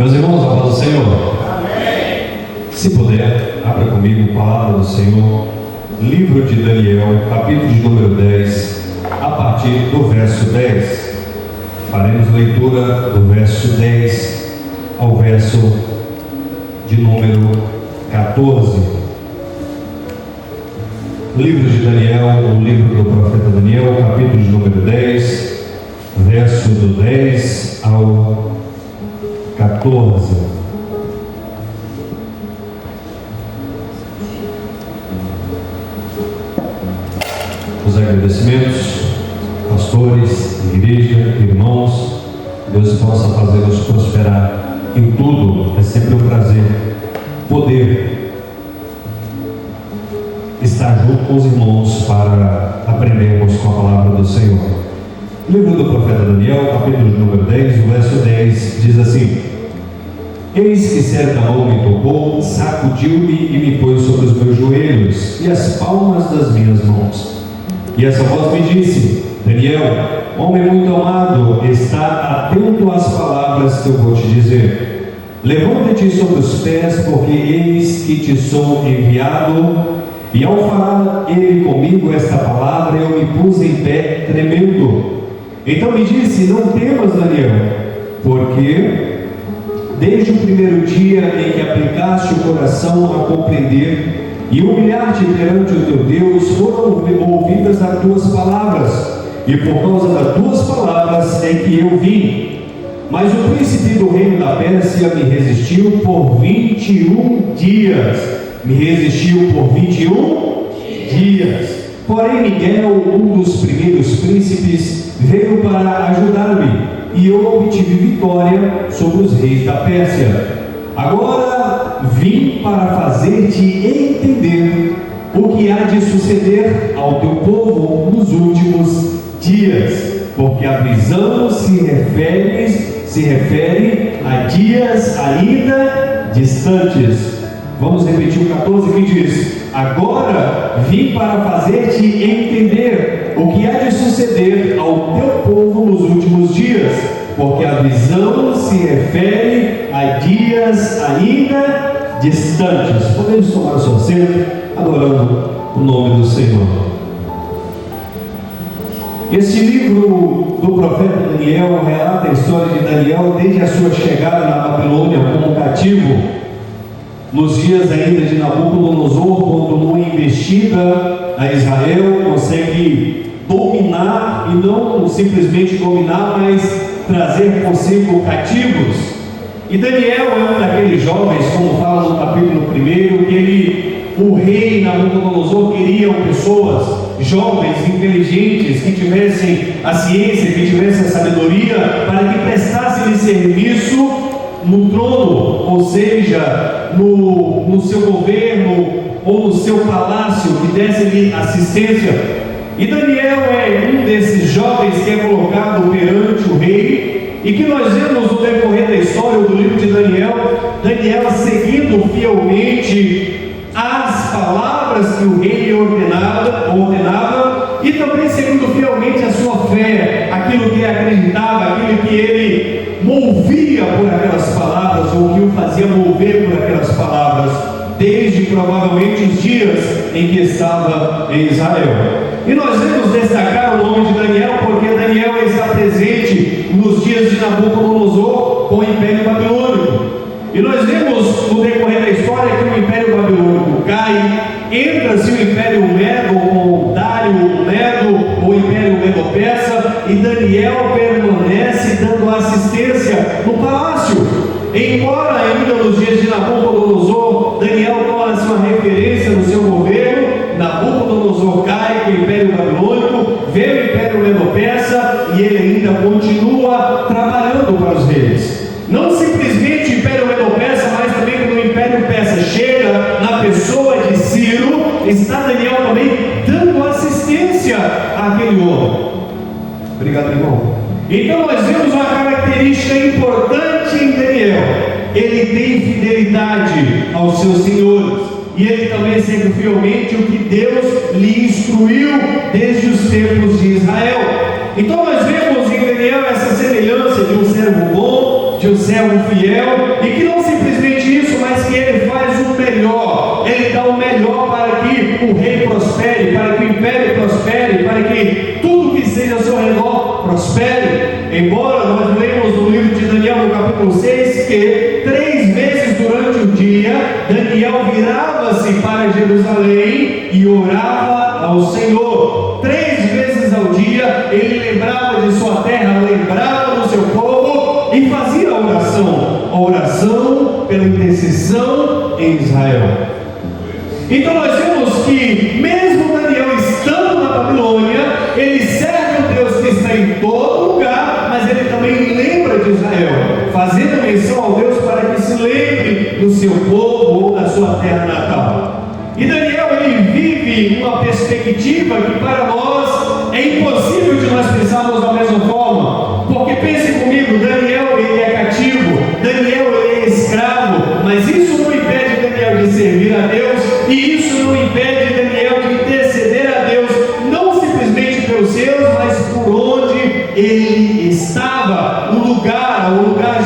Meus irmãos, a paz do Senhor. Amém. Se puder, abra comigo a palavra do Senhor, livro de Daniel, capítulo de número 10, a partir do verso 10. Faremos leitura do verso 10 ao verso de número 14. Livro de Daniel, o livro do profeta Daniel, capítulo de número 10, verso do 10 ao 14. Os agradecimentos, pastores, igreja, irmãos, Deus possa fazê-los prosperar em tudo. É sempre um prazer poder estar junto com os irmãos para aprendermos com a palavra do Senhor. Livro do profeta Daniel, capítulo de número 10, o verso 10 diz assim: Eis que certa mão me tocou, sacudiu-me e me pôs sobre os meus joelhos e as palmas das minhas mãos. E essa voz me disse: Daniel, homem muito amado, está atento às palavras que eu vou te dizer. Levanta-te sobre os pés, porque eis que te sou enviado. E ao falar ele comigo esta palavra, eu me pus em pé, tremendo. Então me disse: não temas, Daniel, porque desde o primeiro dia em que aplicaste o coração a compreender e humilhar-te perante o teu Deus, foram ouvidas as tuas palavras, e por causa das tuas palavras é que eu vim. Mas o príncipe do reino da Pérsia me resistiu por 21 dias. Me resistiu por 21 dias. Porém Miguel, um dos primeiros príncipes, veio para ajudar-me, e eu obtive vitória sobre os reis da Pérsia. Agora vim para fazer-te entender o que há de suceder ao teu povo nos últimos dias, porque a visão se refere a dias ainda distantes. Vamos repetir o 14 que diz: agora vim para fazer-te entender o que há de suceder ao teu povo nos últimos dias, porque a visão se refere a dias ainda distantes. Podemos tomar o seu assento, adorando o nome do Senhor. Este livro do profeta Daniel relata a história de Daniel desde a sua chegada na Babilônia como cativo, nos dias ainda de Nabucodonosor, quando numa investida a Israel consegue dominar, e não simplesmente dominar, mas trazer consigo cativos. E Daniel é um daqueles jovens, como fala no capítulo 1, que o rei Nabucodonosor queria pessoas jovens, inteligentes, que tivessem a ciência, que tivessem a sabedoria, para que prestassem serviço no trono, ou seja, no seu governo ou no seu palácio, que desse-lhe assistência. E Daniel é um desses jovens que é colocado perante o rei, e que nós vemos no decorrer da história do livro de Daniel, Daniel seguindo fielmente as palavras que o rei lhe ordenava, e também seguindo fielmente a sua fé, aquilo que ele acreditava, aquilo que ele movia por aquelas palavras, ou que o fazia mover por aquelas palavras, desde provavelmente os dias em que estava em Israel. E nós vamos destacar o nome de Daniel, porque Daniel está presente nos dias de Nabucodonosor com o Império Babilônico. E nós vemos no decorrer da história que o Império Babilônico cai, entra-se o Império Medo com Dário Medo, o Império Medo-Persa, e Daniel permanece dando assistência no palácio. Embora ainda nos dias de Nabucodonosor, Daniel torna-se uma referência no seu governo, Nabucodonosor cai com o Império Babilônico, vem o Império Medo-Persa, e ele ainda continua trabalhando para os reis. Não simplesmente o Império Medo-Persa, mas também quando o Império Persa chega na pessoa de Ciro, está Daniel também dando assistência àquele homem. Obrigado, irmão. Então nós vemos uma característica importante em Daniel: ele tem fidelidade aos seus senhores, e ele também segue fielmente o que Deus lhe instruiu desde os tempos de Israel. Então nós vemos em Daniel essa semelhança de um servo bom, de o servo fiel, e que não simplesmente isso, mas que ele faz o melhor, ele dá o melhor para que o rei prospere, para que o império prospere, para que tudo que seja ao seu redor prospere. Embora nós lemos no livro de Daniel, no capítulo 6, que 3 vezes durante o dia, Daniel virava-se para Jerusalém e orava ao Senhor. 3 vezes ao dia, ele lembrava de sua terra, lembrava do seu povo e fazia a oração pela intercessão em Israel. Então nós vemos que mesmo Daniel estando na Babilônia, ele serve o Deus que está em todo lugar, mas ele também lembra de Israel, fazendo menção ao Deus para que se lembre do seu povo ou da sua terra natal. E Daniel, ele vive uma perspectiva que para nós é impossível de nós pensarmos da mesma forma, porque pense comigo, Daniel ele é cativo, Daniel ele é escravo, mas isso não impede Daniel de servir a Deus, e isso não impede Daniel de interceder a Deus, não simplesmente pelos seus, mas por onde ele estava, o lugar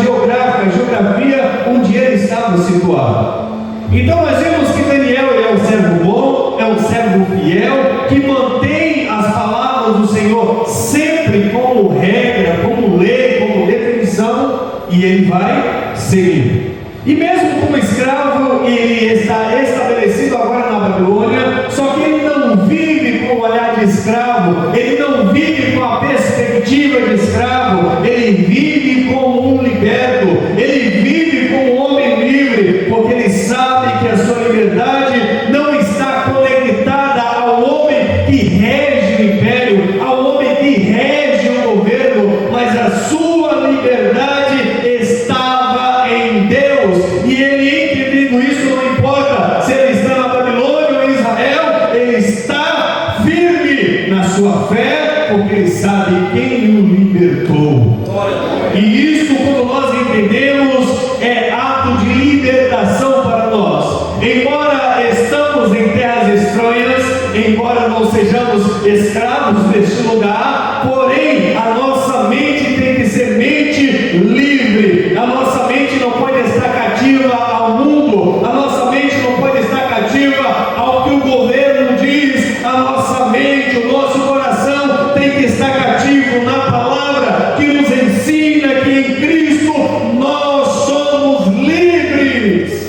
geográfico, a geografia onde ele estava situado. Então nós vemos que Daniel ele é um servo bom, é um servo fiel, que mantém as palavras do Senhor sempre como regra, como lei, como definição, e ele vai seguir. E mesmo como escravo, ele está estabelecido agora na Babilônia, só que ele não vive com o olhar de escravo, ele não vive com a perspectiva de escravo, ele vive como um liberto, ele vive como um homem livre, porque ele sabe que a sua liberdade não está conectada ao homem que rege o império, ao homem que rege o governo, mas a sua liberdade estava em Deus, e ele entendendo isso, não importa se ele está na Babilônia ou em Israel, ele está firme na sua fé, porque ele sabe quem o libertou. E isso, quando nós entendemos, é ato de libertação para nós. Embora estamos em terras estranhas, embora não sejamos escravos deste lugar, porém a nossa mente tem que ser mente livre. A nossa mente não pode estar cativa ao mundo, a nossa mente não pode estar cativa ao que o governo diz. A nossa mente, o nosso coração tem que estar cativo na palavra que nos ensina que em Cristo nós somos livres.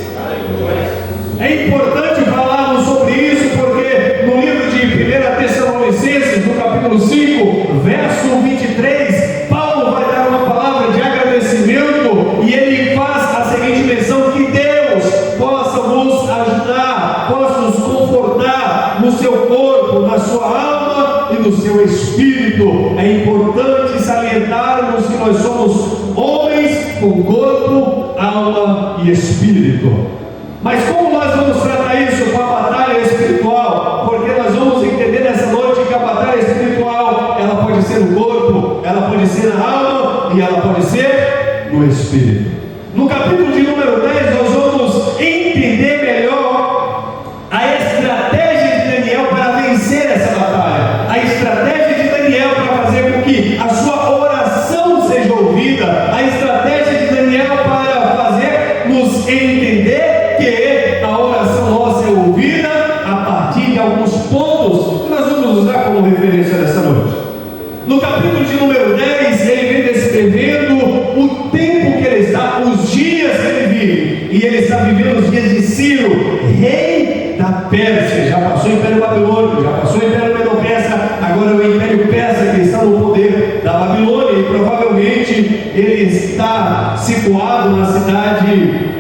É importante falarmos sobre isso, porque no livro de 1 Tessalonicenses, no capítulo 5, verso 23, Paulo vai dar uma palavra de agradecimento, e ele faz a seguinte menção: que Deus possa nos ajudar, possa nos confortar no seu corpo, na sua alma e no seu espírito. É importante salientarmos que nós somos homens com corpo, alma e espírito. Mas como nós vamos tratar isso com a batalha espiritual? Porque nós vamos entender nessa noite que a batalha espiritual, ela pode ser no corpo, ela pode ser na alma e ela pode ser no espírito. No capítulo de número 10, nós vamos entender melhor a estratégia de Daniel para vencer essa batalha, a estratégia de Daniel para fazer com que a sua oração seja ouvida, a estratégia de Daniel para fazer-nos entender que a oração nossa é ouvida a partir de alguns pontos que nós vamos usar como referência nessa noite. No capítulo de número 10, ele vem descrevendo o tempo que ele está, os dias que ele vive, e ele está vivendo os dias de Ciro, rei da Pérsia. Já passou o Império Babilônico, já passou o Império Medo-Persa, agora é o Império Persa que está no poder da Babilônia, e provavelmente ele está situado na cidade,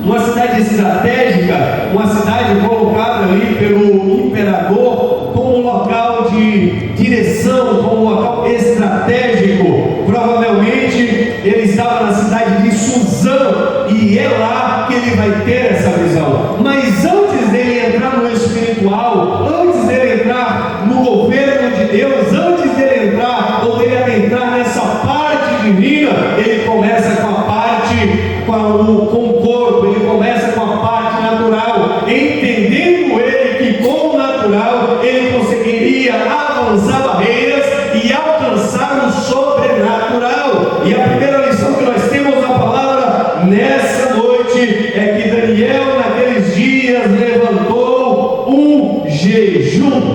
uma cidade estratégica, uma cidade colocada ali pelo imperador como um local de direção, como um local estratégico. Provavelmente ele estava na cidade de Suzã, e é lá que ele vai ter essa visão. Mas antes dele entrar no espiritual, antes dele entrar no governo de Deus, antes dele entrar ou dele adentrar nessa parte divina, ele começa com a parte, com o corpo, ele começa com a parte natural, entendendo ele que com o natural ele conseguiria avançar barreiras e alcançar o sobrenatural. E a primeira lição que nós temos na palavra nessa noite é que Daniel, naqueles dias, levantou um jejum.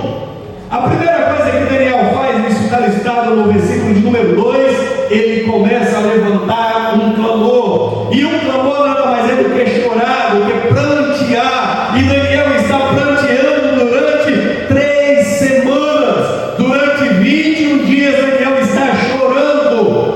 A primeira coisa que Daniel faz, isso está listado no versículo de número 2, ele começa a levantar um clamor. E um clamor nada mais é do que chorar, do que prantear. E Daniel está pranteando durante 3 semanas. Durante 21 dias Daniel está chorando.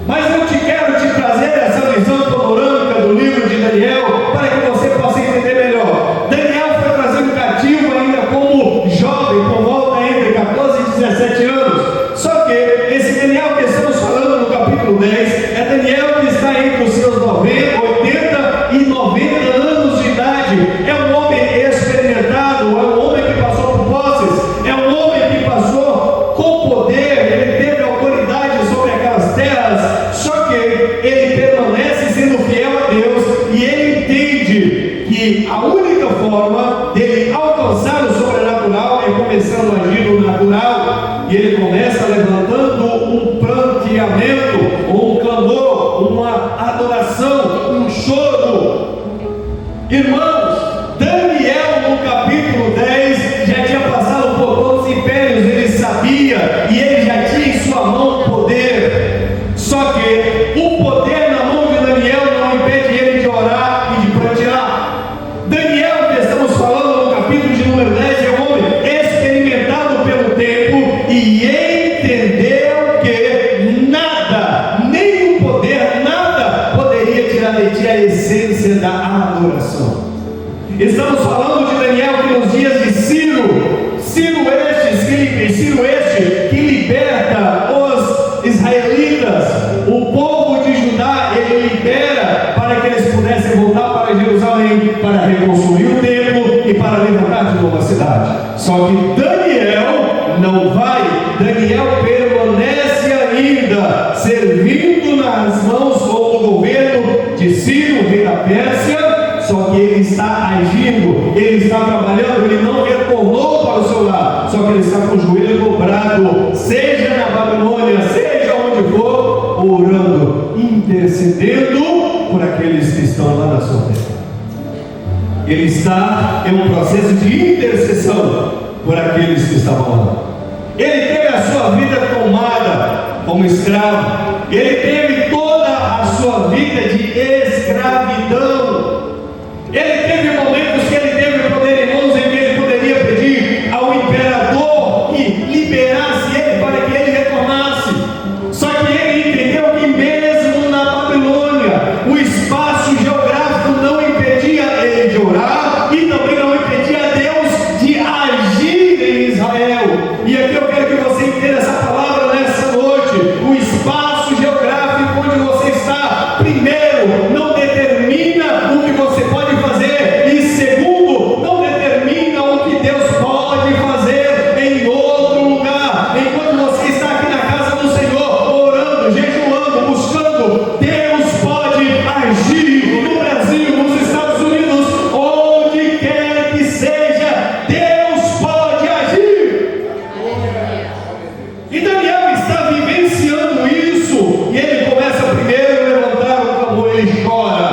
Mas eu quero te trazer essa visão panorâmica do livro de Daniel, para que você possa entender melhor. Daniel foi trazido cativo ainda como jovem, por volta entre 14 e 17 anos. Só que esse Daniel que estamos falando no capítulo 10 é Daniel que está entre os seus 90, 80 e 90 anos de idade. É um homem experimentado, é um homem que passou por posses, é um homem que passou com poder, ele teve autoridade sobre aquelas terras. Só que ele permanece sendo fiel a Deus e ele entende que a única forma dele alcançar o sobrenatural é começando a agir no natural. E ele começa levantando um pranteamento, um clamor, uma adoração, um choro. Irmãos, Daniel no capítulo 10 já tinha passado por todos os impérios, ele sabia e ele já tinha em sua mão poder. Só que o poder na mão de Daniel não impede ele de orar e de prantear. Daniel, que estamos falando no capítulo de número 10, é um homem experimentado pelo tempo e entendeu que nada, nem o poder, nada poderia tirar de ti a essência da adoração. Estamos falando de Daniel que nos dias de Ciro este que liberta os israelitas, o povo de Judá, ele libera para que eles pudessem voltar para Jerusalém, para reconstruir o templo e para levantar de novo a cidade. Só que Daniel não vai, Daniel permanece ainda servindo nas mãos ou no governo de Ciro, rei da Pérsia. Só que ele está agindo, ele está trabalhando, ele não retornou para o seu lar, só que ele está com o joelho dobrado, seja na Babilônia, seja onde for, orando, intercedendo por aqueles que estão lá na sua terra. Ele está em um processo de intercessão por aqueles que estavam lá. Ele teve a sua vida tomada como escravo, ele teve toda a sua vida de escravidão. Ele teve momentos que ele teve poder em mãos em que ele poderia pedir ao imperador que liberasse ele para que ele retornasse. Só que ele entendeu que mesmo na Babilônia, o espaço geográfico não impedia ele de orar e também não impedia Deus de agir em Israel. E aqui eu quero que você entenda essa palavra nessa noite. O espaço geográfico onde você está, primeiro, não determina o que você pode fazer, e segundo, não determina o que Deus pode fazer em outro lugar. Enquanto você está aqui na casa do Senhor, orando, jejuando, buscando, Deus pode agir no Brasil, nos Estados Unidos, onde quer que seja, Deus pode agir. E Daniel está vivenciando isso, e ele começa primeiro a levantar o clamor, ele chora.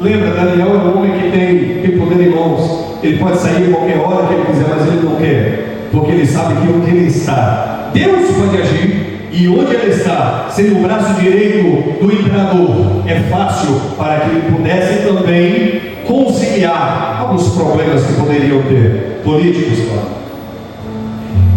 Lembra, Daniel é um homem que tem poder em mãos, ele pode sair a qualquer hora que ele quiser, mas ele não quer, porque ele sabe que onde ele está, Deus pode agir, e onde ele está, sendo o braço direito do imperador, é fácil para que ele pudesse também conciliar alguns problemas que poderiam ter, políticos, claro.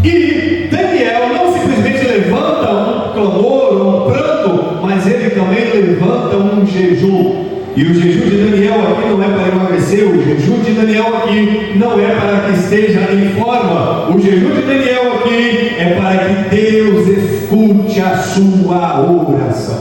E Daniel não simplesmente levanta um clamor, um pranto, mas ele também levanta um jejum. E o jejum de Daniel aqui não é para emagrecer, o jejum de Daniel aqui não é para que esteja em forma, o jejum de Daniel aqui é para que Deus escute a sua oração.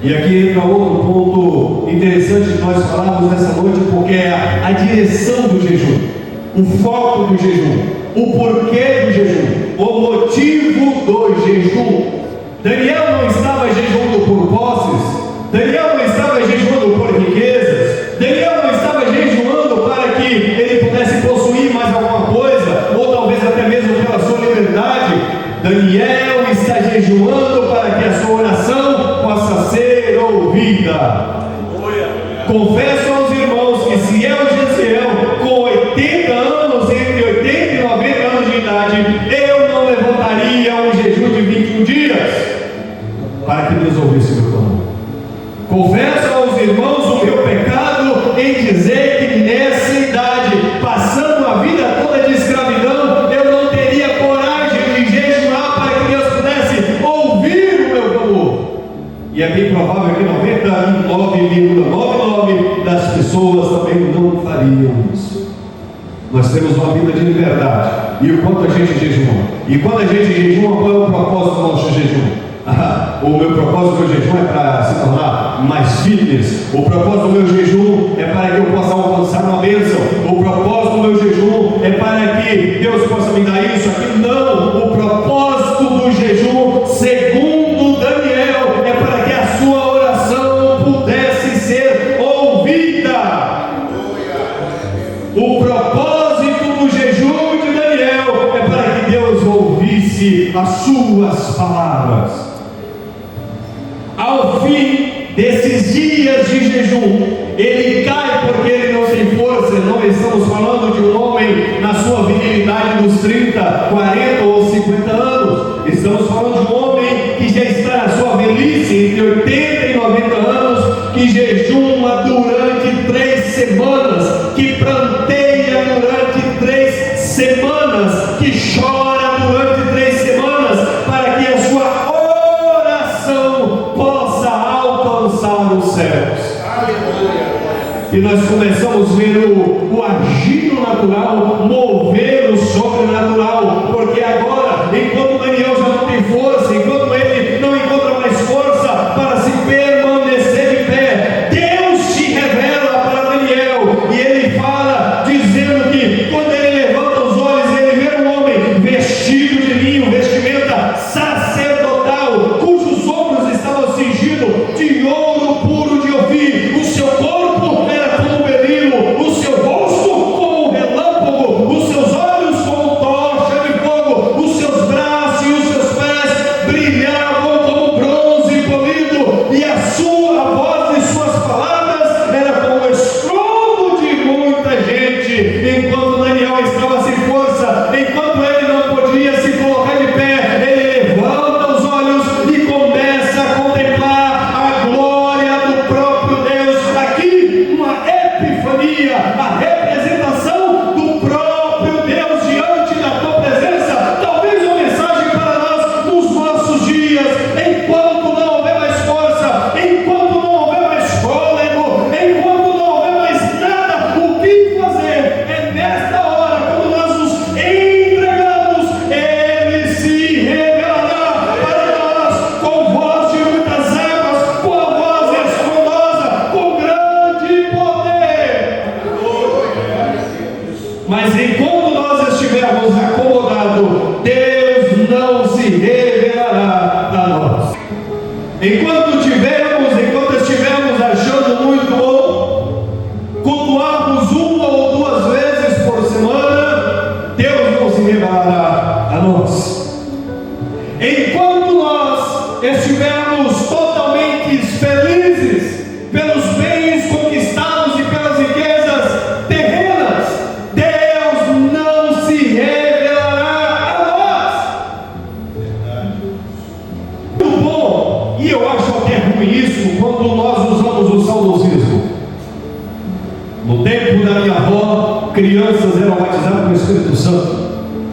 E aqui entra outro ponto interessante que nós falamos nessa noite, porque é a direção do jejum, o foco do jejum, o porquê do jejum, o motivo do jejum. Daniel não estava jejuando por posses, Daniel não estava jejuando por riquezas, Daniel não estava jejuando para que ele pudesse possuir mais alguma coisa, ou talvez até mesmo pela sua liberdade. Daniel está jejuando para que a sua oração possa ser ouvida. Confesso aos irmãos que se eu, Gesiel, com 80 anos, entre 80 e 90 anos de idade, eu não levantaria um jejum de 21 dias para que Deus ouvisse meu clamor. Confesso aos irmãos o meu pecado em dizer que nessa idade, passando a vida toda de escravidão, eu não teria coragem de jejuar para que Deus pudesse ouvir o meu clamor. E é bem provável que 99,99% das pessoas também não fariam isso. Nós temos uma vida de liberdade. E o quanto a gente jejuma? E quando a gente jejuma, qual é o propósito do nosso jejum? O meu propósito do meu jejum é para se tornar mais fitness. O propósito do meu jejum é para que eu possa alcançar uma bênção. O propósito do meu jejum é para que Deus possa me dar isso, aqui. Não, o propósito do jejum, segundo Daniel, é para que a sua oração pudesse ser ouvida. O propósito do jejum de Daniel é para que Deus ouvisse as suas palavras. Ao fim desses dias de jejum, ele cai porque ele não tem força. Não estamos falando de um homem na sua virilidade dos 30, 40 ou 50 anos. Estamos falando de um homem que já está na sua velhice, entre 80 e 90 anos, que jejuma durante 3 semanas, que planteia durante 3 semanas, que chora durante 3 semanas, para que a sua oração possa alcançar os céus. E nós começamos a ver o agir do natural, mover o sobrenatural, porque agora, enquanto Daniel já não tem força, enquanto ele não encontra mais força para se permanecer de pé, Deus se revela para Daniel, e ele fala, dizendo que quando ele levanta os olhos, ele vê um homem vestido de linho, vestimenta sacerdotal, cujos ombros estavam cingidos de ouro puro de Ofir, o seu corpo era como berilo, o seu rosto como um relâmpago, os seus olhos como tocha de fogo, os seus braços e os seus pés brilhavam como bronze polido, e a sua voz e suas palavras era como o estrondo de muita gente. Enquanto Daniel estava sem força, enquanto ele não podia se colocar de pé, ele levanta os olhos e começa a contemplar a glória do próprio Deus. Aqui, uma epifania, a representação do próprio Deus diante da tua presença. Talvez uma mensagem para nós nos nossos dias, enquanto não houver mais força, enquanto não houver mais fôlego, enquanto não houver mais nada, o que fazer? É nesta hora, quando nós nos entregamos, Ele se revelará para nós com voz de muitas águas, com a voz estrondosa, com grande poder. Mas enquanto nós estivermos acomodados, Deus não se revelará a nós. Enquanto estivermos achando muito bom cultuarmos uma ou 2 vezes por semana, Deus não se revelará a nós. Enquanto nós estivermos totalmente felizes pelos bens conquistados e pelas riquezas terrenas, Deus não se revelará a nós. Muito bom, e eu acho até ruim isso quando nós usamos o saudosismo. No tempo da minha avó, crianças eram batizadas com o Espírito Santo,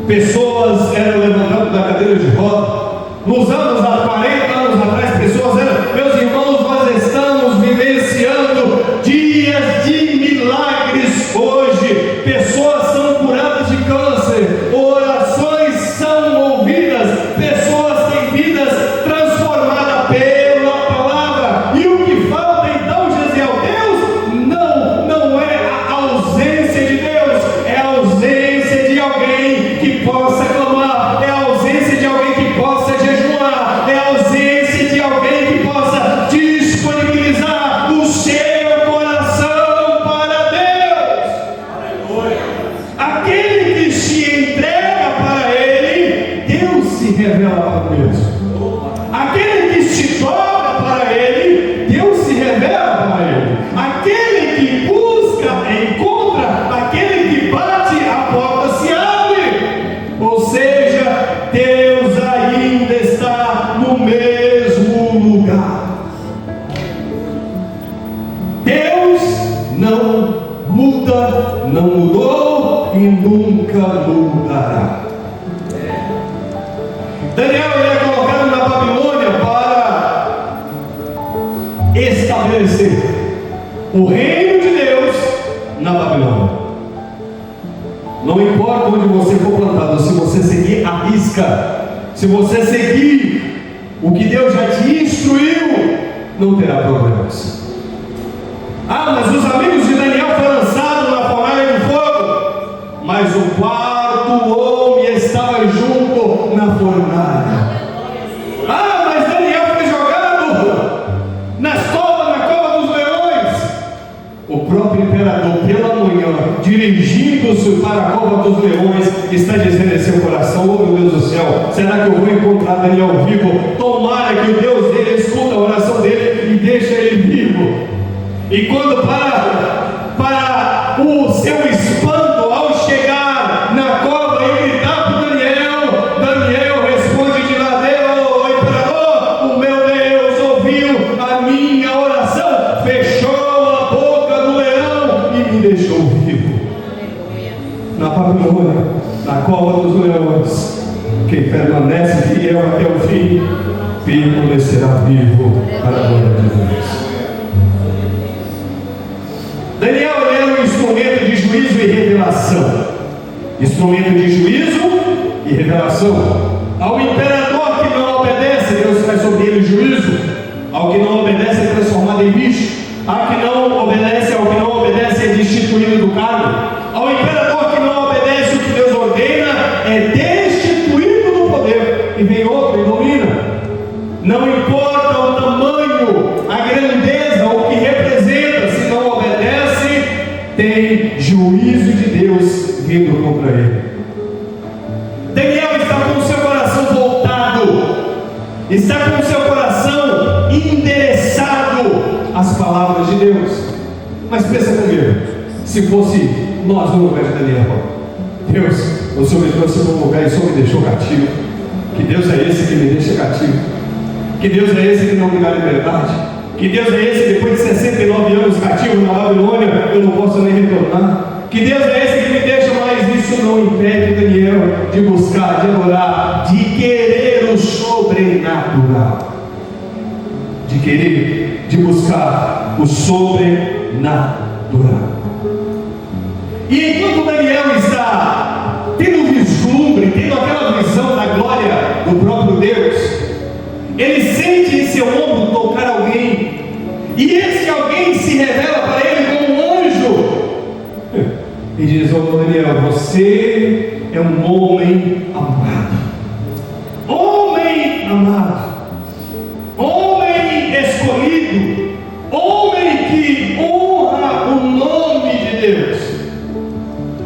pessoas eram levantadas da cadeira de roda. Nos anos há 40 anos atrás, pessoas eram, meus irmãos, nós estamos vivenciando dias de milagres hoje. Pessoas são curadas de câncer, orações são ouvidas, pessoas têm vidas transformadas pela palavra. E o que falta então, Gesiel? Deus não é a ausência de Deus, é a ausência de alguém que possa clamar, é a ausência de alguém que possa jejuar, é a não muda, não mudou e nunca mudará. Daniel é colocado na Babilônia para estabelecer o reino de Deus na Babilônia. Não importa onde você for plantado, se você seguir a risca, se você seguir o que Deus já te instruiu, não terá problemas. Mas os amigos de Daniel foram lançados na fornalha de fogo, mas o quarto homem estava junto na fornalha. Mas Daniel foi jogado na cova dos leões. O próprio imperador, pela manhã, dirigindo-se para a cova dos leões, está dizendo em seu coração: oh meu Deus do céu, será que eu vou encontrar Daniel vivo? Tomara que o Deus dele escuta a oração dele e deixa ele vivo. E quando para o seu espanto, ao chegar na cova e gritar para Daniel, Daniel responde de lá dele: oh imperador, o meu Deus ouviu a minha oração, fechou a boca do leão e me deixou vivo. Na Babilônia, na cova dos leões, quem permanece fiel até o fim, permanecerá vivo para a glória de Deus. Daniel era um instrumento de juízo e revelação. Instrumento de juízo e revelação. Ao imperador que não obedece, Deus traz sobre ele juízo. Ao que não obedece é transformado em bicho. Ao que não obedece é destituído do cargo. Ao imperador que não obedece o que Deus ordena, é destituído do poder. E vem outro e domina. Não importa o tamanho, a grandeza, o que representa, se não obedece, tem juízo de Deus vindo contra ele. Daniel está com o seu coração voltado, está com o seu coração endereçado às palavras de Deus. Mas pensa comigo, se fosse nós no lugar de Daniel: Deus, o Senhor me trouxe para um lugar e o Senhor me deixou cativo. Que Deus é esse que me deixa cativo? Que Deus é esse que não me dá liberdade? Que Deus é esse que depois de 69 anos cativo na Babilônia, eu não posso nem retornar? Que Deus é esse que me deixa, mas isso não impede Daniel de buscar, de adorar, de querer o sobrenatural. De querer, de buscar o sobrenatural. E enquanto Daniel está tendo vislumbre, tendo aquela visão da glória do próprio Deus, ele sente em seu ombro tocar alguém, e esse alguém se revela para ele como um anjo, e diz: oh Daniel, você é um homem amado, homem escolhido, homem que honra o nome de Deus,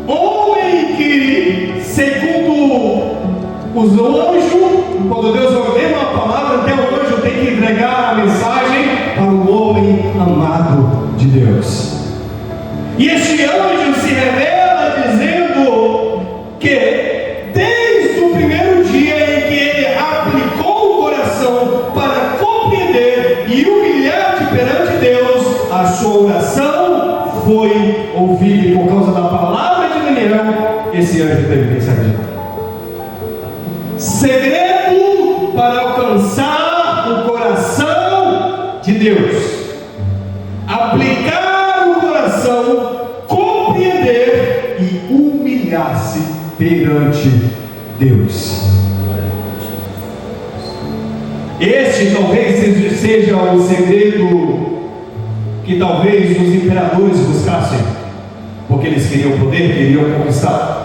homem que, segundo os anjos, quando Deus ordena uma palavra, até o anjo tem que entregar a mensagem para o homem amado de Deus. E este anjo se revela dizendo que desde o primeiro dia em que ele aplicou o coração para compreender e humilhar-se perante Deus, a sua oração foi ouvida, e por causa da palavra de Daniel, esse anjo teve que sair. Segredo para alcançar o coração de Deus: aplicar o coração, compreender e humilhar-se perante Deus. Este talvez seja o segredo que talvez os imperadores buscassem, porque eles queriam poder, queriam conquistar.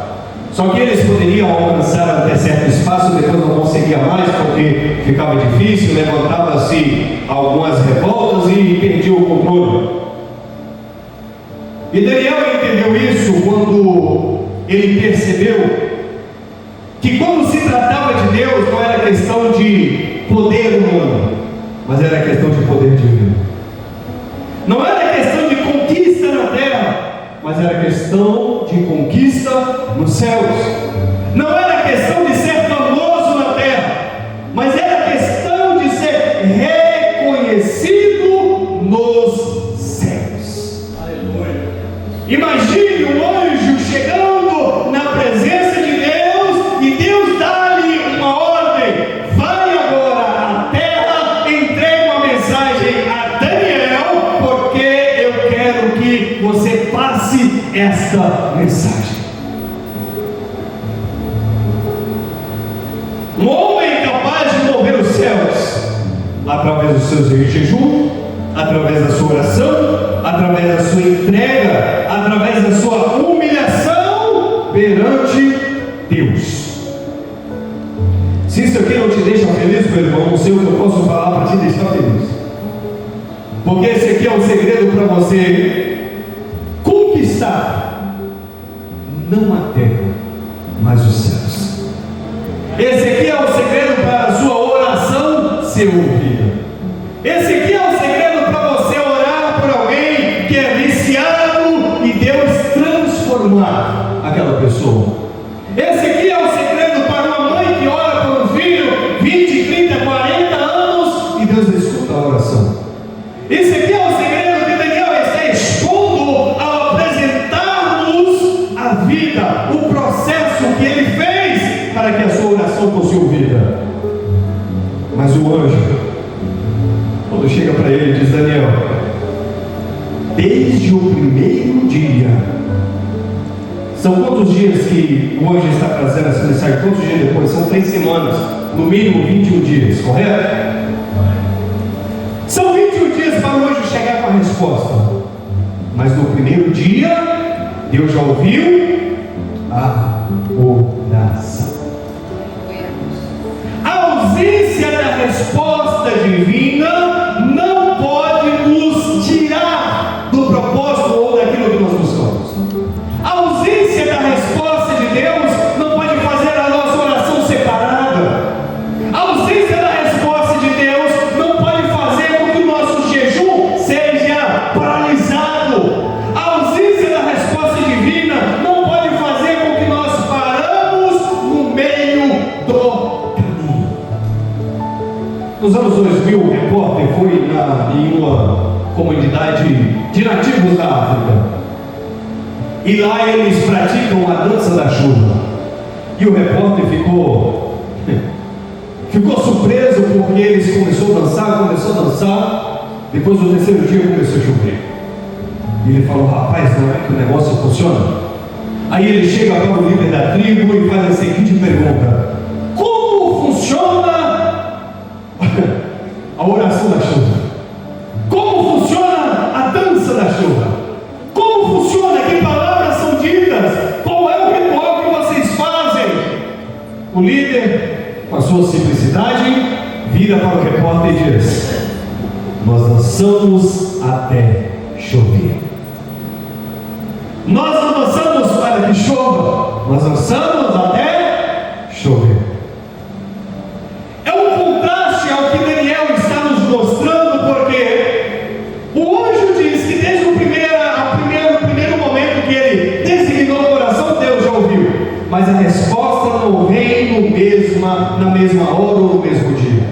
Só que eles poderiam alcançar até certo espaço, depois não conseguia mais, porque ficava difícil, levantava-se algumas revoltas e perdia o controle. E Daniel entendeu isso quando ele percebeu que quando se tratava de Deus, não era questão de poder humano, mas era questão de poder divino. Não era questão de conquista na terra, mas era questão de conquista nos céus. Não era questão de ser famoso na terra, mas era questão de ser reconhecido nos céus. Aleluia. Imagine um anjo chegando na presença de Deus e Deus dá-lhe uma ordem: vai agora à terra, entregue uma mensagem a Daniel, porque eu quero que você passe esta mensagem. Um homem capaz de mover os céus através dos seus jejum, através da sua oração, através da sua entrega, através da sua humilhação perante Deus. Se isso aqui não te deixa feliz, meu irmão, não sei o que eu posso falar para te deixar feliz, porque esse aqui é um segredo para você conquistar não a terra, mas os céus. Esse aqui é o segredo para a sua oração ser ouvida. Esse aqui é o segredo para você orar por alguém que é viciado e Deus transformar aquela pessoa. Esse aqui é o segredo para uma mãe que ora por um filho 20, 30, 40 anos e Deus escuta a oração. Esse aqui é o segredo que Daniel está expondo ao apresentar-nos a vida, o processo que ele fez para que a sua oração fosse ouvida. Mas o anjo, quando chega para ele, diz: Daniel, desde o primeiro dia, são quantos dias que o anjo está trazendo essa mensagem? Quantos dias depois? São 3 semanas, no mínimo 21 dias, correto? São 21 dias para o anjo chegar com a resposta. Mas no primeiro dia, Deus já ouviu a oração. A ausência da resposta divina não pode nos tirar do propósito ou daquilo que nós buscamos. A ausência da resposta de Deus não pode fazer a nossa oração separada. A ausência da resposta de Deus não pode fazer com que o nosso jejum seja paralisado. A ausência da resposta divina não pode fazer com que nós paramos no meio do caminho. Nos anos 2000, o repórter foi em uma comunidade de nativos da África. E lá eles praticam a dança da chuva. E o repórter ficou surpreso porque eles começou a dançar. Depois do terceiro dia começou a chover. E ele falou: rapaz, não é que o negócio funciona? Aí ele chega para o líder da tribo e faz a seguinte pergunta: como funciona a oração da chuva? Como funciona a dança da chuva? Como funciona? Que palavras são ditas? Qual é o ritual que vocês fazem? O líder, com a sua simplicidade, vira para o repórter e diz: nós dançamos até chover. Nós não dançamos para que chova, nós dançamos até chover. É um contraste ao que Daniel está nos mostrando, porque o anjo diz que desde o primeiro momento que ele designou o coração, Deus já ouviu, mas a resposta não vem na mesma hora ou no mesmo dia.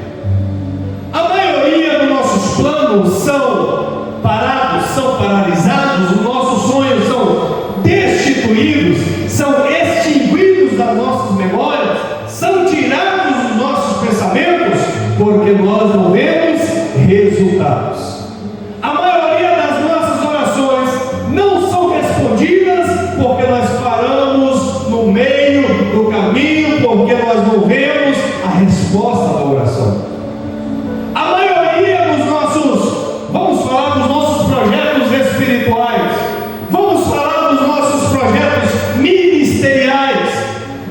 A maioria dos nossos planos são parados, são paralisados, os nossos sonhos são destituídos, são extinguidos das nossas memórias, são tirados dos nossos pensamentos, porque nós não vemos resultados. A maioria das nossas orações não são respondidas porque nós paramos no meio do caminho, porque nós não vemos a resposta da oração. A maioria dos nossos, vamos falar dos nossos projetos espirituais, vamos falar dos nossos projetos ministeriais,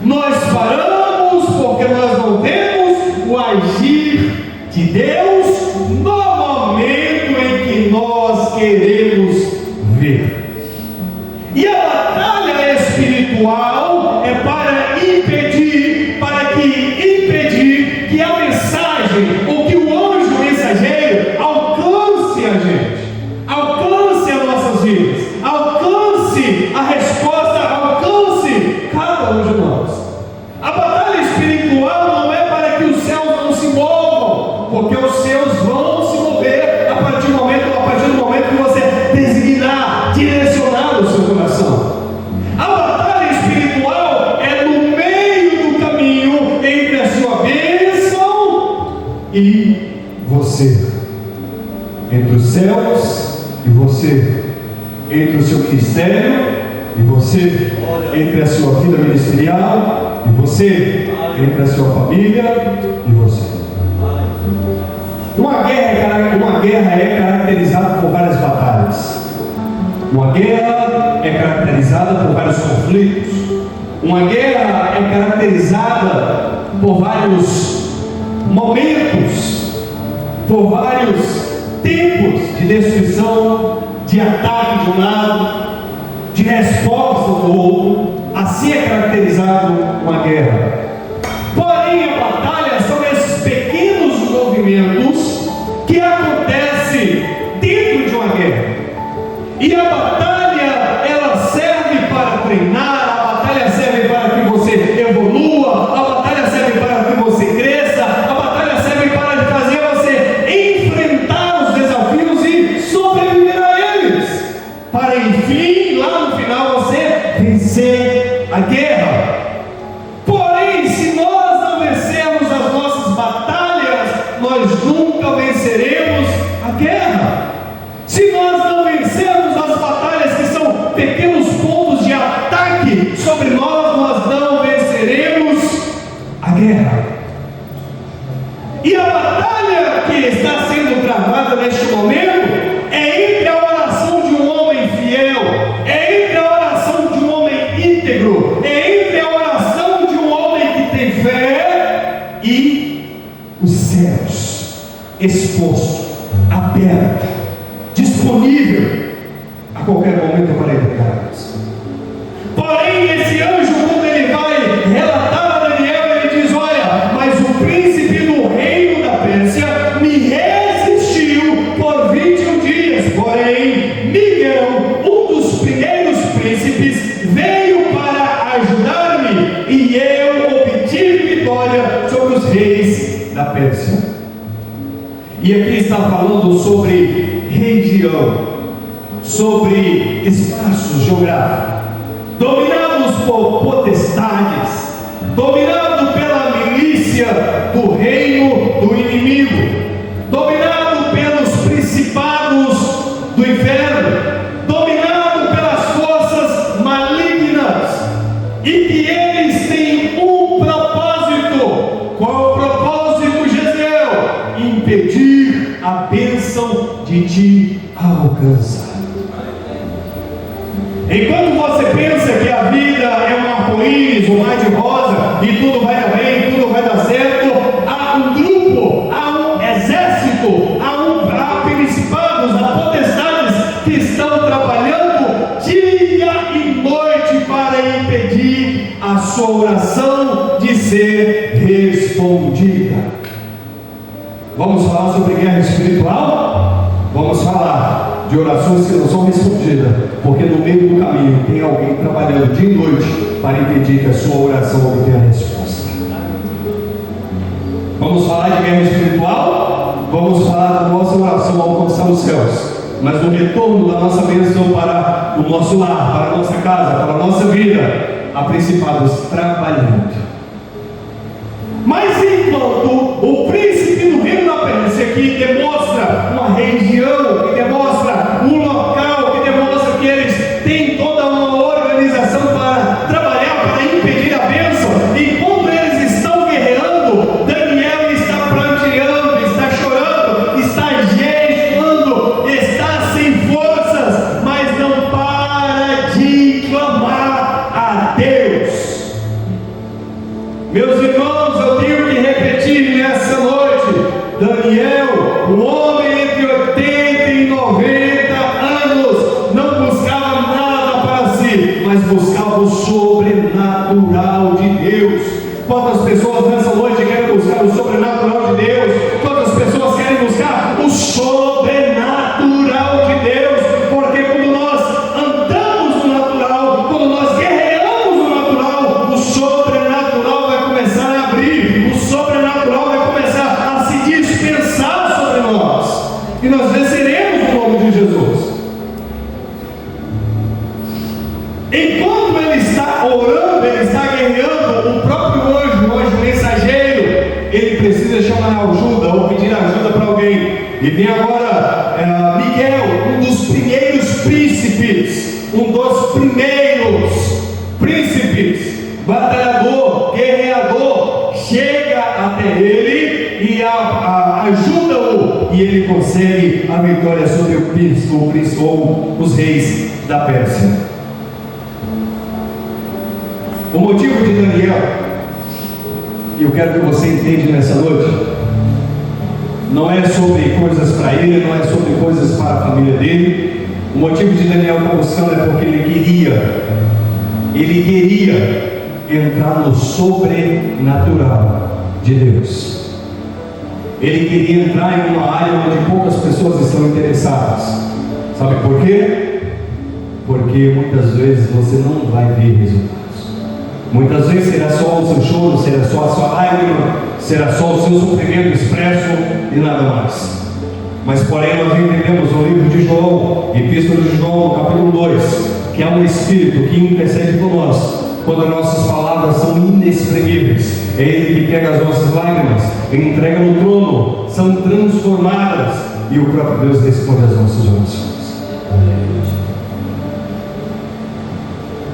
nós paramos porque nós não vemos o agir de Deus no momento em que nós queremos ver. E a batalha espiritual é para impedir que a mensagem, ou que o anjo mensageiro alcance a gente, alcance as nossas vidas, alcance a resposta, alcance cada um de nós. A batalha espiritual não é para que os céus não se movam, porque os céus vão se mover a partir do momento que você céus e você, entre o seu ministério e você, entre a sua vida ministerial e você, entre a sua família e você. Uma guerra é caracterizada por várias batalhas. Uma guerra é caracterizada por vários conflitos. Uma guerra é caracterizada por vários momentos, por vários tempos de destruição, de ataque de um lado, de resposta do outro. Assim é caracterizado uma guerra. Porém, a batalha são esses pequenos movimentos que acontecem dentro de uma guerra. E a batalha, ela serve para treinar, a batalha serve para que você evolua, a batalha serve para que você cresça, a batalha serve para fazer você enfrentar os desafios e sobreviver a eles, para enfim, lá no final, você vencer a guerra. Porém, se nós não vencermos as nossas batalhas, nós nunca venceremos a guerra. Se nós não vencermos as batalhas que são pequenos pontos de ataque sobre nós, nós não venceremos a guerra. E a batalha que está sendo travada neste momento é entre a oração de um homem fiel, é entre a oração de um homem íntegro, é entre a oração de um homem que tem fé e os céus exposto, aberto, disponível a qualquer momento para entregar-nos. Porém, esse anjo, quando ele vai relatar a Daniel, ele diz: olha, mas o príncipe do reino da Pérsia me resistiu por 21 dias. Porém, Miguel, um dos primeiros príncipes, veio para ajudar-me, e eu obtive vitória sobre os reis da Pérsia. E aqui está falando sobre região, sobre espaços geográficos, dominados por potestades, dominado pela milícia do reino do inimigo, dominado pelos principados do inferno, dominado pelas forças malignas, e que eles têm um propósito. Qual o propósito, Jezreel? Impedir a bênção de te alcançar. Enquanto você pensa que a vida é um arco-íris, um mar de rosa, e tudo vai dar bem, tudo vai dar certo, há um grupo, há um exército, há principados, há potestades que estão trabalhando dia e noite para impedir a sua oração de ser respondida. Vamos falar sobre guerra espiritual? Vamos falar de orações que não são respondidas, porque no meio do caminho tem alguém trabalhando dia e noite para impedir que a sua oração obtenha a resposta. Vamos falar de guerra espiritual? Vamos falar da nossa oração alcançar os céus, mas no retorno da nossa bênção para o nosso lar, para a nossa casa, para a nossa vida, há principados trabalhando. Mas enquanto o príncipe do reino da Pérsia, que demonstra uma região, que demonstra um local, que demonstra que eles têm toda uma organização para trabalhar, para impedir a bênção, enquanto eles estão guerreando, Daniel está pranteando, está chorando, está jejuando, está sem forças, mas não para de clamar a Deus. Meus irmãos, eu tenho que repetir nessa noite: Daniel, um homem entre 80 e 90 anos, não buscava nada para si, mas buscava o sobrenatural de Deus. Quantas pessoas nessa noite querem buscar o sobrenatural de Deus? Quantas pessoas querem buscar o sobrenatural de Deus? Porque quando nós andamos no natural, quando nós guerreamos no natural, o sobrenatural vai começar a abrir, o sobrenatural vai começar a se dispensar sobre nós, e nós venceremos no nome de Jesus. Enquanto ele está orando, ele está guerreando, o próprio anjo, o anjo mensageiro, ele precisa chamar ajuda ou pedir ajuda para alguém. E vem agora Miguel, um dos primeiros príncipes, batalhador, guerreador, chega até ele e ajuda-o, e ele consegue a vitória sobre o príncipe ou os reis da Pérsia. O motivo de Daniel, e eu quero que você entenda nessa noite, não é sobre coisas para ele, não é sobre coisas para a família dele. O motivo de Daniel estar buscando é porque ele queria entrar no sobrenatural de Deus. Ele queria entrar em uma área onde poucas pessoas estão interessadas. Sabe por quê? Porque muitas vezes você não vai ver resultados. Muitas vezes será só o seu choro, será só a sua lágrima, será só o seu sofrimento expresso e nada mais. Mas porém nós entendemos no livro de João, Epístola de João, no capítulo 2, que há um Espírito que intercede por nós, quando nossas palavras são inexprimíveis. É Ele que pega as nossas lágrimas, Ele entrega no trono, são transformadas, e o próprio Deus responde às nossas orações.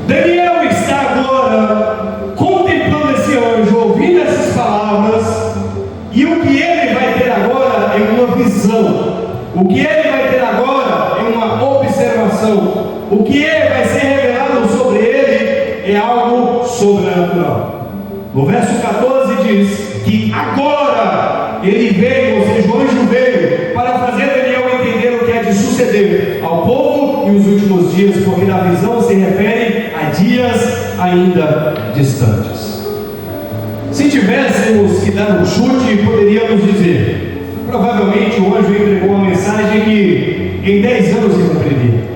Daniel está agora contemplando esse anjo, ouvindo essas palavras, e o que ele vai ter agora é uma visão. O que ele vai ter agora é uma observação. O que ele vai ser revelado sobre ele é algo sobrenatural. No verso 14 diz que agora ele veio, ou seja, o anjo veio para fazer Daniel entender o que é de suceder ao povo e os últimos dias, porque a visão se refere a dias ainda distantes. Se tivéssemos que dar um chute, poderíamos dizer, provavelmente o anjo entregou uma mensagem que em 10 anos se cumpriria.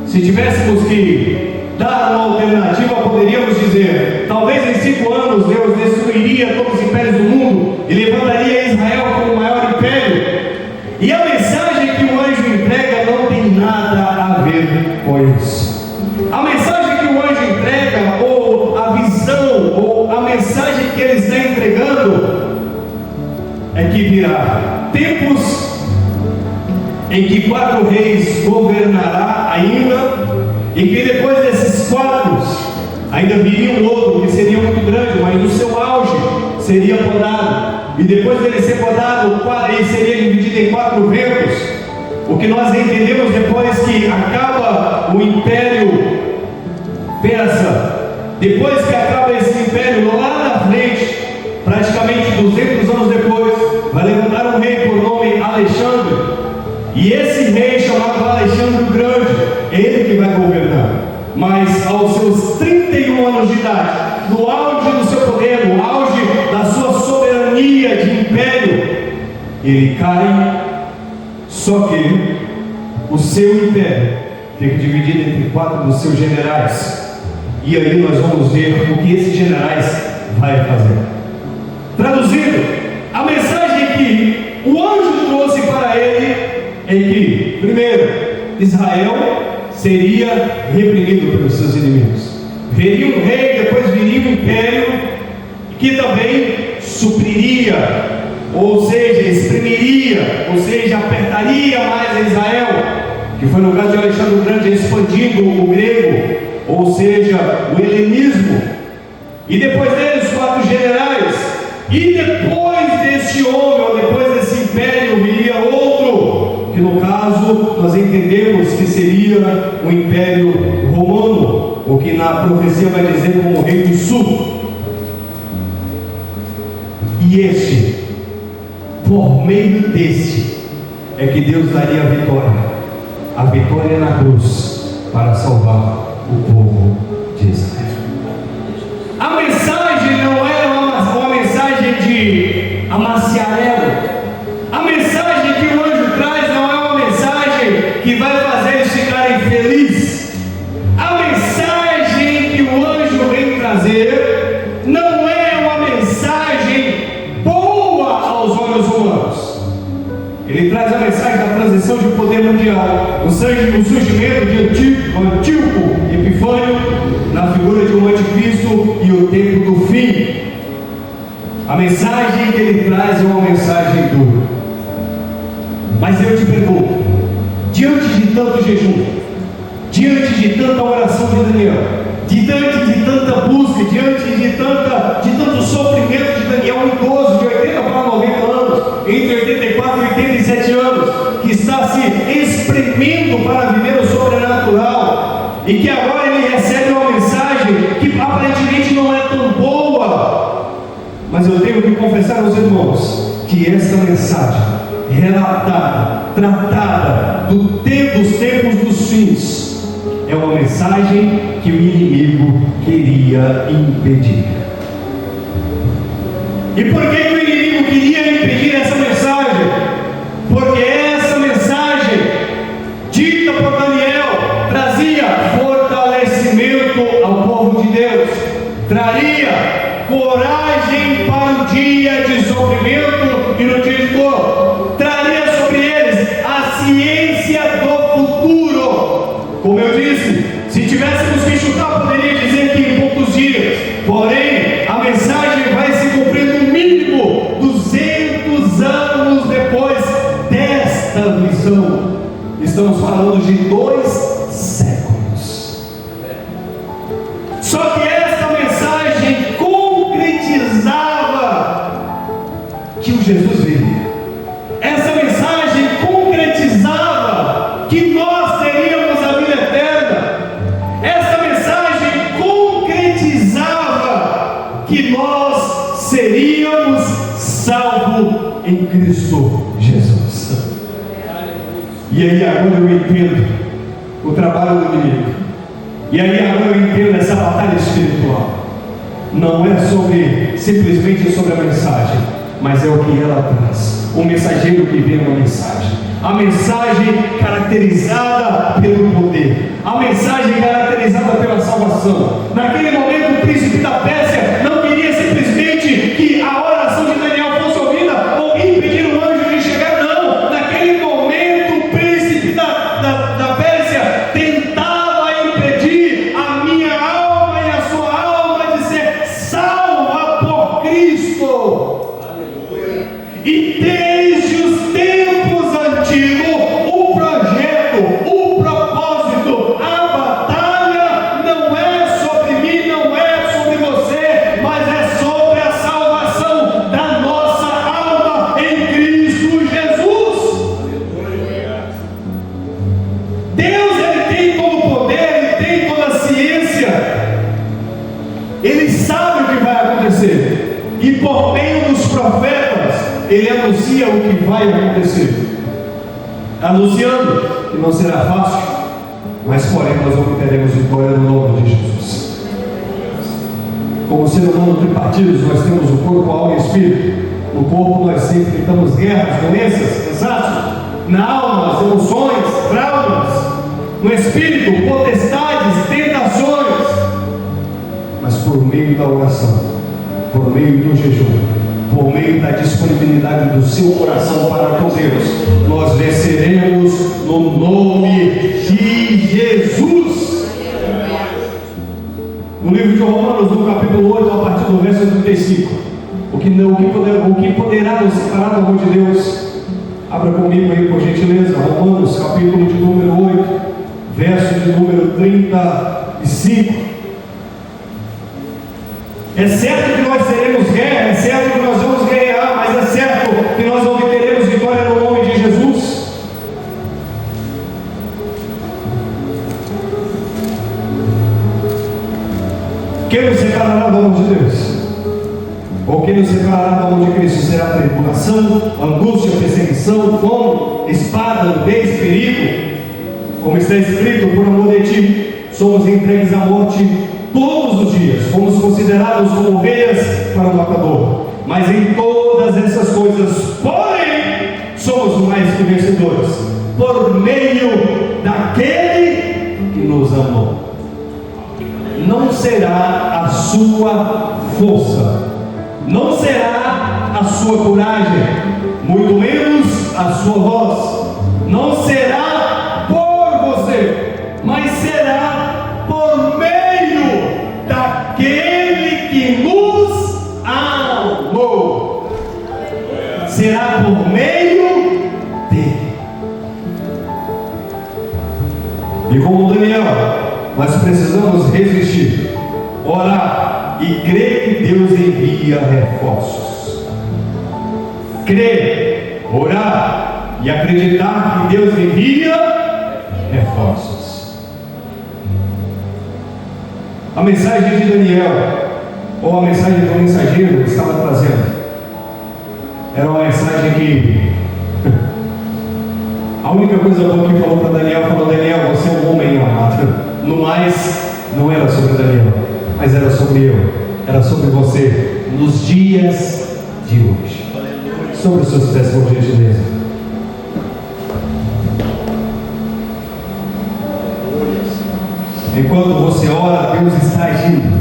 Se tivéssemos que dar uma alternativa, poderíamos dizer, talvez em 5 anos Deus destruiria todos os impérios do mundo e levantaria Israel como o maior império. E a mensagem que o anjo entrega não tem nada a ver com isso. A mensagem que o anjo entrega, ou a visão, ou a mensagem que ele está entregando, é que virá tempos em que 4 reis governará ainda, e que depois desses 4 ainda viria um outro que seria muito grande, mas no seu auge seria podado, e depois dele ser podado, ele seria dividido em 4 ventos. O que nós entendemos depois que acaba o império persa, depois que acaba esse império, lá na frente, praticamente 200 anos depois, vai levantar um rei por nome Alexandre, e esse rei chamado Alexandre o Grande, é ele que vai governar. Mas aos seus 31 anos de idade, no auge do seu poder, no auge da sua soberania de império, ele cai. Só que o seu império fica dividido entre 4 dos seus generais, e aí nós vamos ver o que esses generais vai fazer. Traduzindo, a mensagem que o anjo trouxe para ele é que, primeiro, Israel seria reprimido pelos seus inimigos. Viria um rei, depois viria um império que também supriria, ou seja, exprimiria, ou seja, apertaria mais a Israel, que foi no caso de Alexandre o Grande, expandindo o grego, ou seja, o helenismo. E depois dele os 4 generais, e depois desse homem, ou depois desse império, viria outro, que no caso nós entendemos que seria o Império Romano, o que na profecia vai dizer como o Rei do Sul. E este, por meio desse, é que Deus daria a vitória na cruz, para salvar o povo de Israel. A mensagem não era uma mensagem de amaciar ego. A mensagem que o anjo traz não é uma mensagem que vai fazer eles ficarem felizes. A mensagem que o anjo vem trazer não é uma mensagem boa aos olhos humanos. Ele traz a mensagem da transição de poder mundial, o surgimento de Antíoco Epifânio, na figura de um anticristo, e o tempo do fim. A mensagem que ele traz é uma mensagem dura. Mas eu te pergunto, diante de tanto jejum, diante de tanta oração de Daniel, diante de tanta busca, diante de tanto sofrimento de Daniel, um idoso de 80 para 90 anos, entre 84 e 87 anos, que está se espremendo para viver o sobrenatural, e que agora ele recebe uma mensagem que aparentemente não é tão boa, mas eu tenho que confessar aos irmãos que essa mensagem relatada, tratada dos tempos dos fins, é uma mensagem que o inimigo queria impedir. E por que o inimigo queria impedir essa mensagem? Porque essa mensagem, dita por Daniel, trazia fortalecimento ao povo de Deus, traria coragem para o dia de sofrimento e no dia de dor, traria sobre eles a ciência do futuro. Como eu disse, se tivéssemos que chutar, poderia dizer que em poucos dias, porém, a mensagem vai se cumprir no mínimo 200 anos depois desta visão. Estamos falando de 2 séculos. Só que esta mensagem concretizava que o Jesus viria. Essa mensagem concretizava que nós teríamos a vida eterna. Essa mensagem concretizava que nós seríamos salvos em Cristo Jesus. E aí agora eu entendo o trabalho do inimigo. E aí agora eu entendo essa batalha espiritual. Não é simplesmente sobre a mensagem, mas é o que ela traz. O mensageiro que vem uma mensagem. A mensagem caracterizada pelo poder. A mensagem caracterizada pela salvação. Naquele momento o príncipe da Pérsia não queria simplesmente que a oração de Daniel fosse ouvida ou impedir o anjo de chegar. Não, naquele momento o príncipe da Pérsia tentava impedir a minha alma e a sua alma de ser salva por Cristo. E desde os tempos antigos, o projeto, o propósito, a batalha não é sobre mim, não é sobre você, mas é sobre a salvação da nossa alma em Cristo Jesus. Deus, Ele tem todo o poder, Ele tem toda a ciência, Ele sabe o que vai acontecer, e por meio dos profetas, Ele anuncia o que vai acontecer, anunciando que não será fácil, mas porém nós obteremos vitória no nome de Jesus. Como ser humano tripartidos, nós temos o corpo, a alma e o espírito. No corpo nós sempre enfrentamos guerras, doenças, cansaço. Na alma, as emoções, traumas. No espírito, potestades, tentações. Mas por meio da oração, por meio do jejum, por meio da disponibilidade do seu coração para com Deus, nós venceremos no nome de Jesus. No livro de Romanos, no capítulo 8, a partir do verso 35, o que poderá nos separar do amor de Deus? Abra comigo aí, por gentileza, Romanos, capítulo de número 8, verso de número 35. É certo que nós teremos guerra, é certo que nós vamos guerrear, mas é certo que nós obteremos vitória no nome de Jesus. Quem nos separará do amor de Deus? Ou quem nos separará do amor de Cristo? Será tribulação, angústia, perseguição, fome, espada, nudez, perigo? Como está escrito, por amor de ti, somos entregues à morte todos os dias, fomos considerados como ovelhas para o matador. Mas em todas essas coisas, porém, somos mais que vencedores, por meio daquele que nos amou. Não será a sua força, não será a sua coragem, muito menos a sua voz. Não será por você, mas será por meio daquele que nos amou. Será por meio dele. E como Daniel, nós precisamos resistir, orar e crer que Deus envia reforços. Crer, orar e acreditar que Deus envia reforços. A mensagem de Daniel, ou a mensagem que o mensageiro estava trazendo, era uma mensagem que a única coisa boa que falou para Daniel, Daniel, você é um homem amado. No mais, não era sobre Daniel, mas era sobre eu, era sobre você, nos dias de hoje. Sobre os seus pés, por gentileza. Enquanto você ora, Deus está agindo.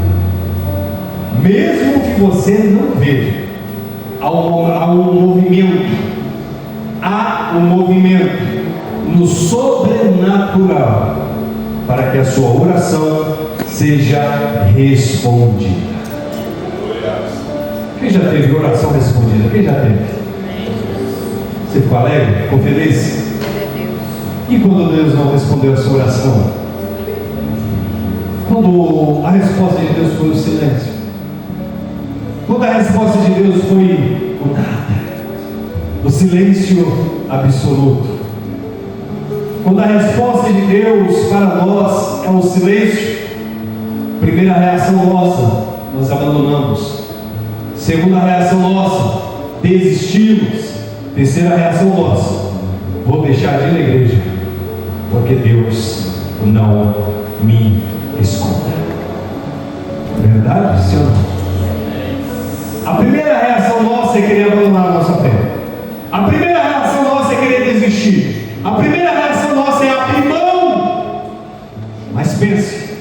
Mesmo que você não veja, há um movimento. Há um movimento no sobrenatural para que a sua oração seja respondida. Quem já teve oração respondida? Quem já teve? Você ficou alegre? Ficou feliz? E quando Deus não respondeu a sua oração? Quando a resposta de Deus foi o silêncio? Quando a resposta de Deus foi o nada? O silêncio absoluto. Quando a resposta de Deus para nós é o silêncio, primeira reação nossa, nós abandonamos. Segunda reação nossa, desistimos. Terceira reação nossa, vou deixar de ir na igreja, porque Deus não me escuta. Verdade, senhor? A primeira reação nossa é querer abandonar a nossa fé. A primeira reação nossa é querer desistir. A primeira reação nossa é abrir mão. Mas pense,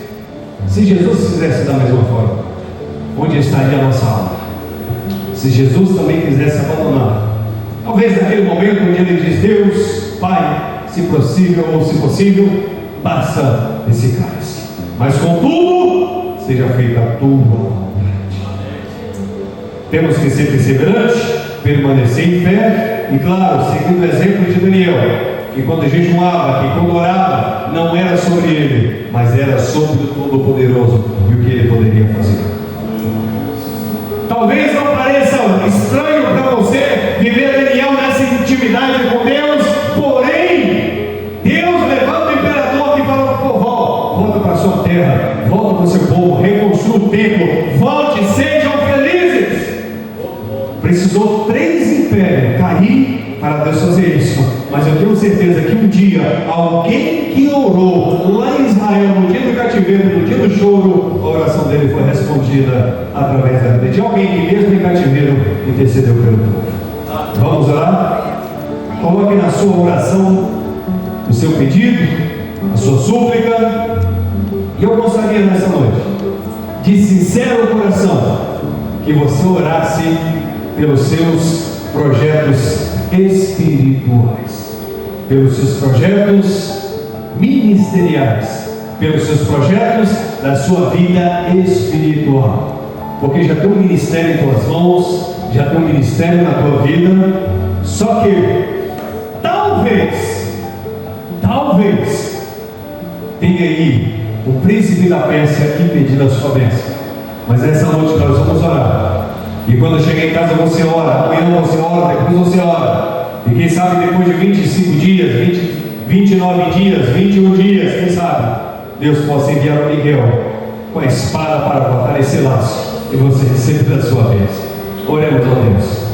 se Jesus fizesse da mesma forma, onde estaria a nossa alma? Se Jesus também quisesse abandonar, talvez naquele momento onde ele diz: Deus, Pai, se possível, passa esse cálice, mas contudo, seja feita a tua vontade. Temos que ser perseverantes, permanecer em fé e, claro, seguindo o exemplo de Daniel, que quando jejuava, que quando orava, não era sobre ele, mas era sobre o Todo-Poderoso e o que ele poderia fazer. Talvez não pareça estranho para você viver Daniel nessa intimidade com Deus, porém, Deus levanta o imperador que fala: volta para a sua terra, volta para o seu povo, reconstrua o templo, volte, sejam felizes. Precisou 3 impérios cair para Deus fazer isso, mas eu tenho certeza que um dia alguém que orou lá em Israel, no dia do cativeiro, no dia do choro, a oração dele foi respondida através da vida de alguém que mesmo em cativeiro intercedeu pelo povo. Vamos orar? Coloque na sua oração o seu pedido, a sua súplica, e eu gostaria nessa noite, de sincero coração, que você orasse pelos seus projetos espirituais, pelos seus projetos ministeriais, pelos seus projetos da sua vida espiritual, porque já tem um ministério em tuas mãos, já tem um ministério na tua vida. Só que talvez tenha aí o príncipe da Pérsia impedindo a sua bênção, mas essa noite nós vamos orar. E quando chegar em casa você ora, amanhã você ora, depois você ora. E quem sabe depois de 25 dias, 29 dias, 21 dias, quem sabe, Deus possa enviar o Miguel com a espada para cortar esse laço e você recebe da sua bênção. Oremos a Deus.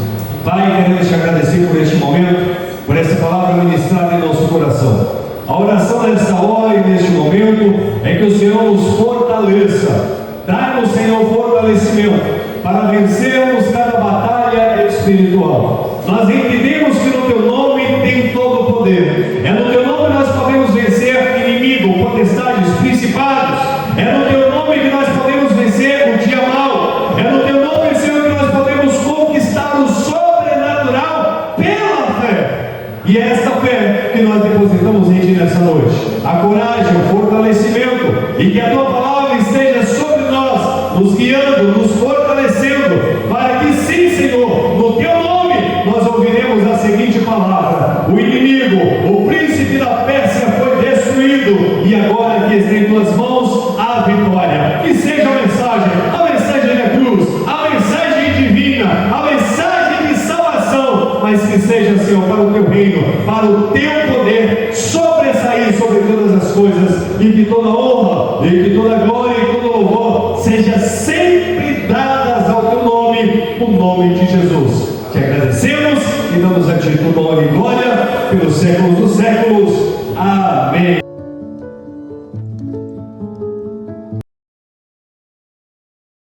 Pai, queremos te agradecer por este momento, por essa palavra ministrada em nosso coração. A oração nesta hora e neste momento é que o Senhor nos fortaleça. Dá-nos, Senhor, fortalecimento para vencermos cada batalha espiritual. Nós entendemos que no Teu nome tem todo o poder. É no Teu nome que nós podemos vencer inimigo, potestades, principados. É no Teu nome que nós podemos vencer o dia mau. É no Teu nome, Senhor, que nós podemos conquistar o sobrenatural pela fé. E é esta fé que nós depositamos em Ti nessa noite. A coragem, o fortalecimento, e que a Tua palavra esteja sobre nós, nos guiando, nos fortalecendo, para que sim, Senhor, no Teu nome, nós ouviremos a seguinte palavra: o inimigo, o príncipe da Pérsia foi destruído, e agora que está em tuas mãos a vitória. Que seja a mensagem da cruz, a mensagem divina, a mensagem de salvação, mas que seja, Senhor, para o teu reino, para o teu poder sobressair sobre todas as coisas, e que toda honra, e que toda glória e todo louvor seja sempre dadas ao teu nome, o nome de Jesus. Te agradecemos e damos a ti toda honra e glória pelos séculos dos séculos.